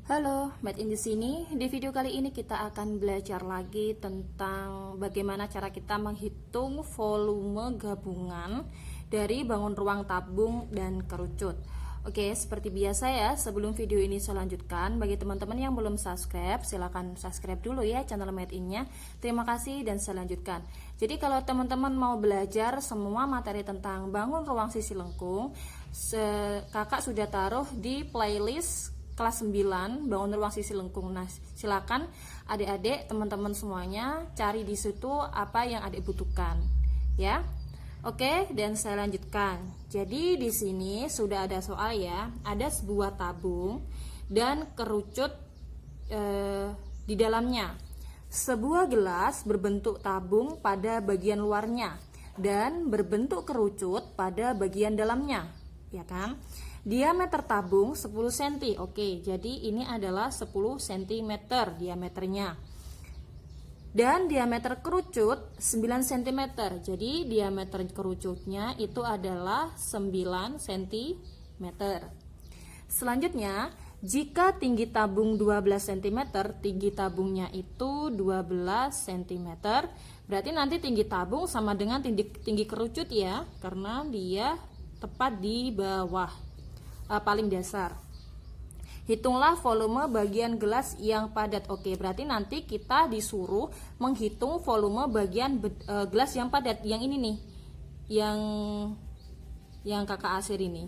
Halo, Made in di sini. Di video kali ini kita akan belajar lagi tentang bagaimana cara kita menghitung volume gabungan dari bangun ruang tabung dan kerucut. Oke, seperti biasa ya, sebelum video ini saya lanjutkan, bagi teman-teman yang belum subscribe, silahkan subscribe dulu ya channel Made in-nya. Terima kasih dan saya lanjutkan. Jadi kalau teman-teman mau belajar semua materi tentang bangun ruang sisi lengkung, kakak sudah taruh di playlist kelas 9 bangun ruang sisi lengkung. Nah, silakan adik-adik, teman-teman semuanya cari di situ apa yang adik butuhkan, ya. Oke, dan saya lanjutkan. Jadi di sini sudah ada soal ya. Ada sebuah tabung dan kerucut di dalamnya. Sebuah gelas berbentuk tabung pada bagian luarnya dan berbentuk kerucut pada bagian dalamnya, ya kan? Diameter tabung 10 cm. Oke, jadi ini adalah 10 cm diameternya. Dan diameter kerucut 9 cm. Jadi diameter kerucutnya itu adalah 9 cm. Selanjutnya, jika tinggi tabung 12 cm, tinggi tabungnya itu 12 cm, berarti nanti tinggi tabung sama dengan tinggi kerucut ya, karena dia tepat di bawah. Paling dasar. Hitunglah volume bagian gelas yang padat. Oke, berarti nanti kita disuruh menghitung volume bagian gelas yang padat. Yang ini nih, yang kakak asir ini.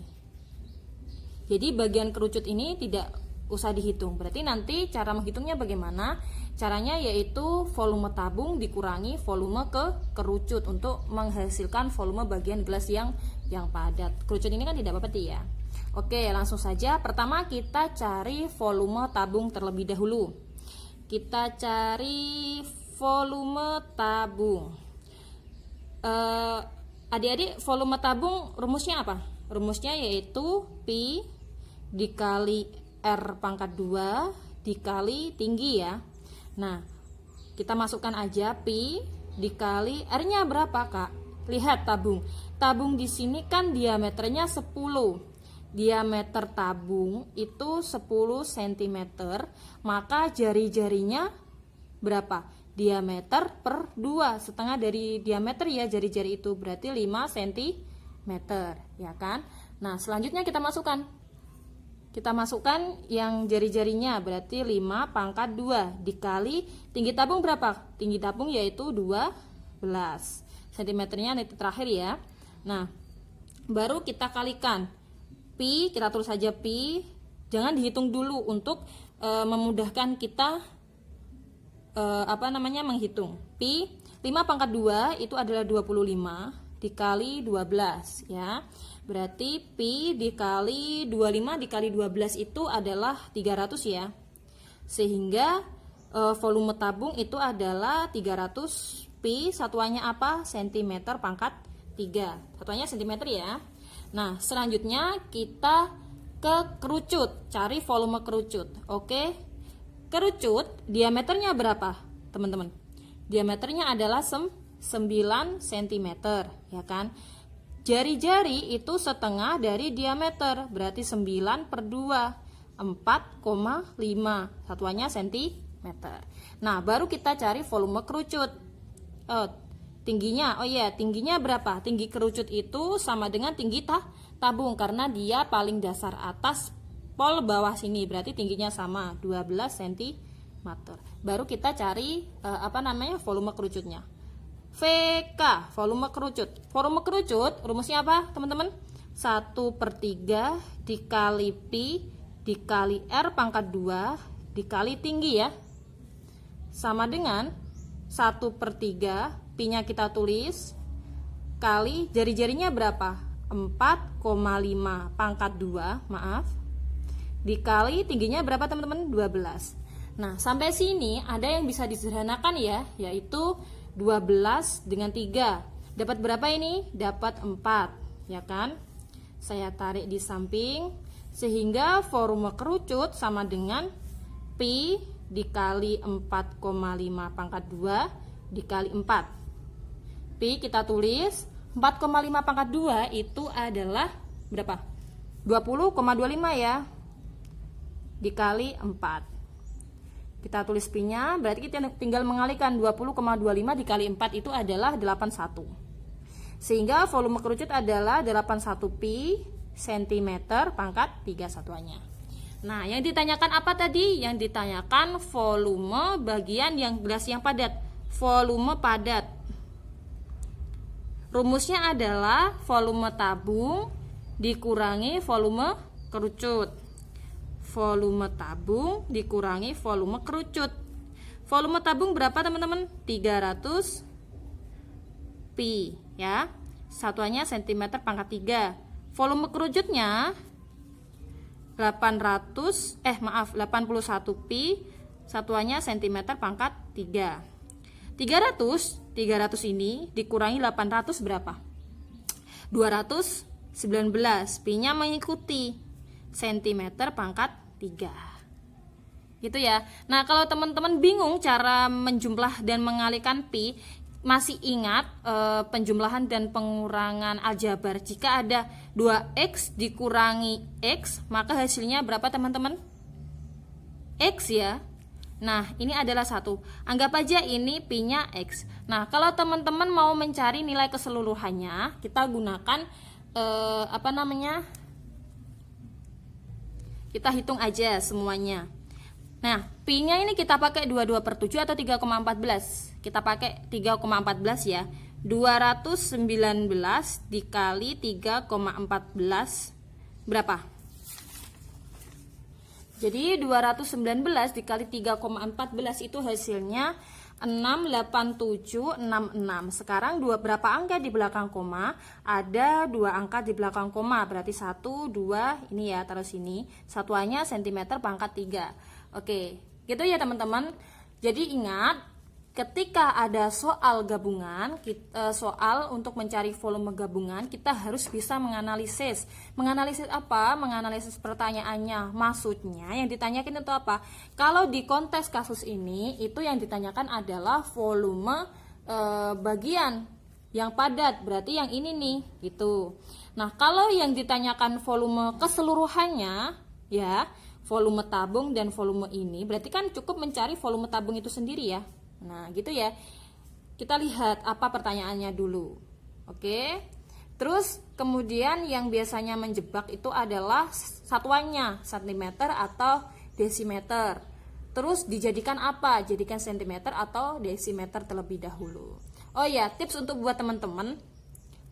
Jadi bagian kerucut ini tidak usah dihitung. Berarti nanti cara menghitungnya bagaimana? Caranya yaitu volume tabung dikurangi volume kerucut untuk menghasilkan volume bagian gelas yang padat. Kerucut ini kan tidak padat ya. Oke, langsung saja. Pertama kita cari volume tabung terlebih dahulu. Kita cari volume tabung. Adik-adik, volume tabung rumusnya apa? Rumusnya yaitu Pi dikali R pangkat 2 dikali tinggi ya. Nah, kita masukkan aja Pi dikali R-nya berapa, Kak? Lihat tabung. Tabung di sini kan diameternya 10. Diameter tabung itu 10 cm, maka jari-jarinya berapa? Diameter per 2, setengah dari diameter ya jari-jari itu, berarti 5 cm, ya kan? Nah, selanjutnya kita masukkan yang jari-jarinya, berarti 5 pangkat 2 dikali tinggi tabung berapa? Tinggi tabung yaitu 12 cm-nya nanti terakhir ya. Nah, baru kita kalikan. Pi, kita tulis saja Pi, jangan dihitung dulu untuk memudahkan kita menghitung. Pi 5 pangkat 2 itu adalah 25 dikali 12 ya. Berarti Pi dikali 25 dikali 12 itu adalah 300 ya. Sehingga volume tabung itu adalah 300 Pi, satuannya apa? Cm pangkat 3. Satuannya cm ya. Nah, selanjutnya kita ke kerucut, cari volume kerucut. Oke, kerucut diameternya berapa, teman-teman? Diameternya adalah 9 cm, ya kan? Jari-jari itu setengah dari diameter, berarti 9 per 2, 4,5, satuannya cm. Nah, baru kita cari volume kerucut. Tingginya, tingginya berapa? Tinggi kerucut itu sama dengan tinggi tabung karena dia paling dasar atas pol bawah sini, berarti tingginya sama 12 cm. Baru kita cari volume kerucutnya. VK, volume kerucut. Volume kerucut rumusnya apa, teman-teman? 1/3 dikali Pi dikali R pangkat 2 dikali tinggi ya. Sama dengan 1/3, Pi-nya kita tulis, kali jari-jarinya berapa? 4,5 pangkat 2, maaf. Dikali tingginya berapa teman-teman? 12. Nah, sampai sini ada yang bisa disederhanakan ya, yaitu 12 dengan 3. Dapat berapa ini? Dapat 4, ya kan? Saya tarik di samping, sehingga volume kerucut sama dengan Pi dikali 4,5 pangkat 2 dikali 4. Pi kita tulis 4,5 pangkat 2 itu adalah berapa? 20,25 ya. dikali 4. Kita tulis Pi-nya, berarti kita tinggal mengalihkan 20,25 dikali 4 itu adalah 81. Sehingga volume kerucut adalah 81 Pi cm pangkat 3 satuannya. Nah, yang ditanyakan apa tadi? Yang ditanyakan volume bagian yang gelas yang padat, volume padat. Rumusnya adalah volume tabung dikurangi volume kerucut. Volume tabung dikurangi volume kerucut. Volume tabung berapa teman-teman? 300 Pi ya. Satuannya cm pangkat 3. Volume kerucutnya 81 Pi, satuannya cm pangkat 3. 300 ini dikurangi 800 berapa? 219. Pi-nya mengikuti cm pangkat 3. Gitu ya. Nah, kalau teman-teman bingung cara menjumlah dan mengalihkan Pi, masih ingat penjumlahan dan pengurangan aljabar. Jika ada 2x dikurangi x, maka hasilnya berapa teman-teman? X ya. Nah, ini adalah 1. Anggap aja ini Pi-nya x. Nah, kalau teman-teman mau mencari nilai keseluruhannya, kita gunakan kita hitung aja semuanya. Nah, Pi-nya ini kita pakai 22/7 atau 3,14? Kita pakai 3,14 ya. 219 dikali 3,14 berapa? Jadi 219 dikali 3,14 itu hasilnya 68766. Sekarang berapa angka di belakang koma? Ada 2 angka di belakang koma, berarti 1, 2, ini ya, taruh sini. Satuannya cm pangkat 3. Oke, gitu ya teman-teman. Jadi ingat, ketika ada soal gabungan, soal untuk mencari volume gabungan, kita harus bisa menganalisis. Menganalisis apa? Menganalisis pertanyaannya. Maksudnya yang ditanyakan itu apa? Kalau di konteks kasus ini, itu yang ditanyakan adalah volume bagian yang padat, berarti yang ini nih, gitu. Nah, kalau yang ditanyakan volume keseluruhannya, ya, volume tabung dan volume ini, berarti kan cukup mencari volume tabung itu sendiri ya. Nah, gitu ya. Kita lihat apa pertanyaannya dulu. Oke. Terus kemudian yang biasanya menjebak itu adalah satuannya, cm atau desimeter. Terus dijadikan apa? Jadikan cm atau desimeter terlebih dahulu. Oh ya, tips untuk buat teman-teman.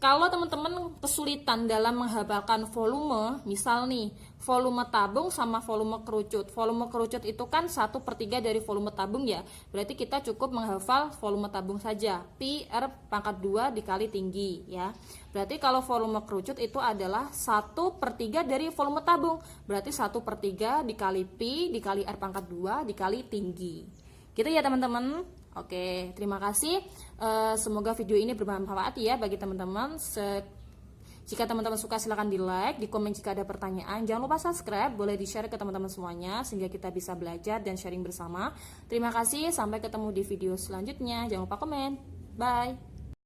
Kalau teman-teman kesulitan dalam menghafalkan volume, misal nih, volume tabung sama volume kerucut. Volume kerucut itu kan 1/3 dari volume tabung ya. Berarti kita cukup menghafal volume tabung saja. Pi R pangkat 2 dikali tinggi ya. Berarti kalau volume kerucut itu adalah 1/3 dari volume tabung. Berarti 1/3 dikali Pi dikali R pangkat 2 dikali tinggi. Gitu ya teman-teman. Oke, terima kasih. Semoga video ini bermanfaat ya bagi teman-teman. Jika teman-teman suka silahkan di like, di komen jika ada pertanyaan. Jangan lupa subscribe, boleh di share ke teman-teman semuanya sehingga kita bisa belajar dan sharing bersama. Terima kasih, sampai ketemu di video selanjutnya. Jangan lupa komen. Bye.